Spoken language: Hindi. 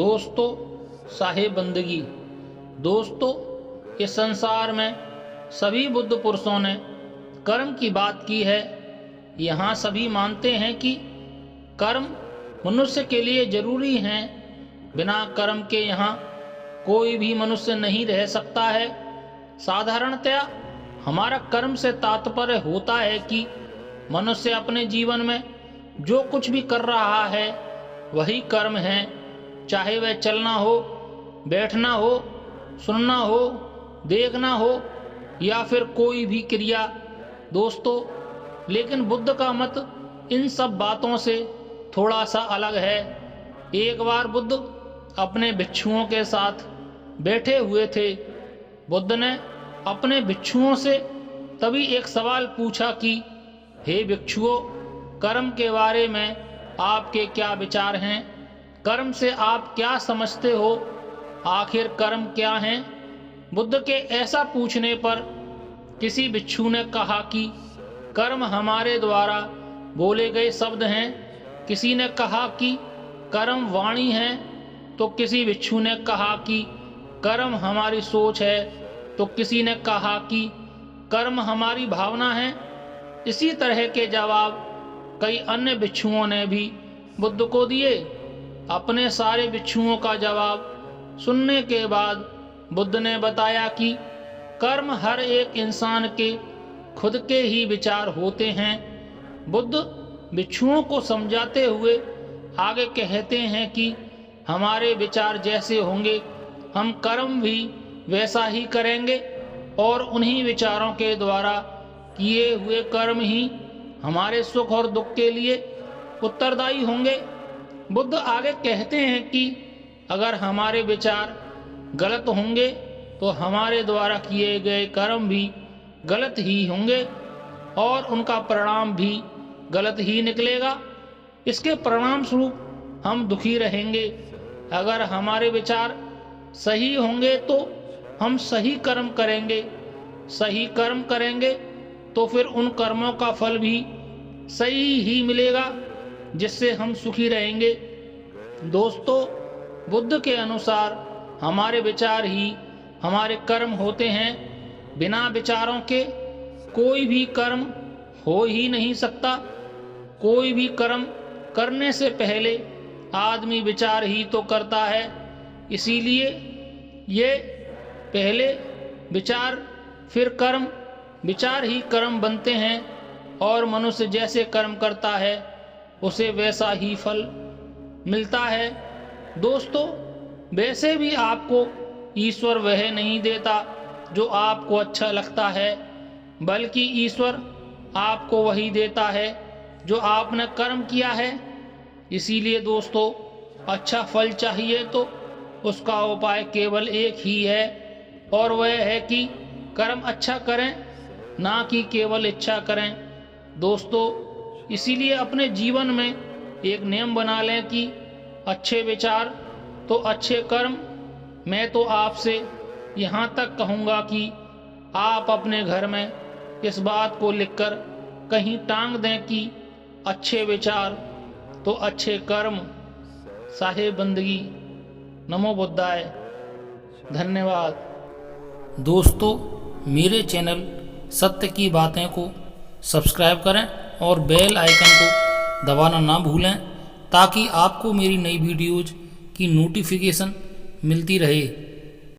दोस्तों साहिब बंदगी। दोस्तों, इस संसार में सभी बुद्ध पुरुषों ने कर्म की बात की है। यहाँ सभी मानते हैं कि कर्म मनुष्य के लिए जरूरी हैं। बिना कर्म के यहाँ कोई भी मनुष्य नहीं रह सकता है। साधारणतया हमारा कर्म से तात्पर्य होता है कि मनुष्य अपने जीवन में जो कुछ भी कर रहा है वही कर्म है, चाहे वह चलना हो, बैठना हो, सुनना हो, देखना हो या फिर कोई भी क्रिया। दोस्तों, लेकिन बुद्ध का मत इन सब बातों से थोड़ा सा अलग है। एक बार बुद्ध अपने भिक्षुओं के साथ बैठे हुए थे। बुद्ध ने अपने भिक्षुओं से तभी एक सवाल पूछा कि हे भिक्षुओं, कर्म के बारे में आपके क्या विचार हैं? कर्म से आप क्या समझते हो? आखिर कर्म क्या हैं? बुद्ध के ऐसा पूछने पर किसी भिक्षु ने कहा कि कर्म हमारे द्वारा बोले गए शब्द हैं। किसी ने कहा कि कर्म वाणी है, तो किसी भिक्षु ने कहा कि कर्म हमारी सोच है, तो किसी ने कहा कि कर्म हमारी भावना है। इसी तरह के जवाब कई अन्य भिक्षुओं ने भी बुद्ध को दिए। अपने सारे भिक्षुओं का जवाब सुनने के बाद बुद्ध ने बताया कि कर्म हर एक इंसान के खुद के ही विचार होते हैं। बुद्ध भिक्षुओं को समझाते हुए आगे कहते हैं कि हमारे विचार जैसे होंगे हम कर्म भी वैसा ही करेंगे और उन्हीं विचारों के द्वारा किए हुए कर्म ही हमारे सुख और दुख के लिए उत्तरदायी होंगे। बुद्ध आगे कहते हैं कि अगर हमारे विचार गलत होंगे तो हमारे द्वारा किए गए कर्म भी गलत ही होंगे और उनका परिणाम भी गलत ही निकलेगा। इसके परिणाम स्वरूप हम दुखी रहेंगे। अगर हमारे विचार सही होंगे तो हम सही कर्म करेंगे। सही कर्म करेंगे तो फिर उन कर्मों का फल भी सही ही मिलेगा, जिससे हम सुखी रहेंगे। दोस्तों, बुद्ध के अनुसार हमारे विचार ही हमारे कर्म होते हैं। बिना विचारों के कोई भी कर्म हो ही नहीं सकता। कोई भी कर्म करने से पहले आदमी विचार ही तो करता है। इसीलिए ये पहले विचार फिर कर्म, विचार ही कर्म बनते हैं और मनुष्य जैसे कर्म करता है उसे वैसा ही फल मिलता है। दोस्तों, वैसे भी आपको ईश्वर वह नहीं देता जो आपको अच्छा लगता है, बल्कि ईश्वर आपको वही देता है जो आपने कर्म किया है। इसीलिए दोस्तों, अच्छा फल चाहिए तो उसका उपाय केवल एक ही है और वह है कि कर्म अच्छा करें, ना कि केवल इच्छा करें। दोस्तों, इसीलिए अपने जीवन में एक नियम बना लें कि अच्छे विचार तो अच्छे कर्म। मैं तो आपसे यहाँ तक कहूँगा कि आप अपने घर में इस बात को लिखकर कहीं टांग दें कि अच्छे विचार तो अच्छे कर्म। साहिब बंदगी। नमो बुद्धाय। धन्यवाद। दोस्तों, मेरे चैनल सत्य की बातें को सब्सक्राइब करें और बेल आइकन को दबाना ना भूलें, ताकि आपको मेरी नई वीडियोज़ की नोटिफिकेशन मिलती रहे।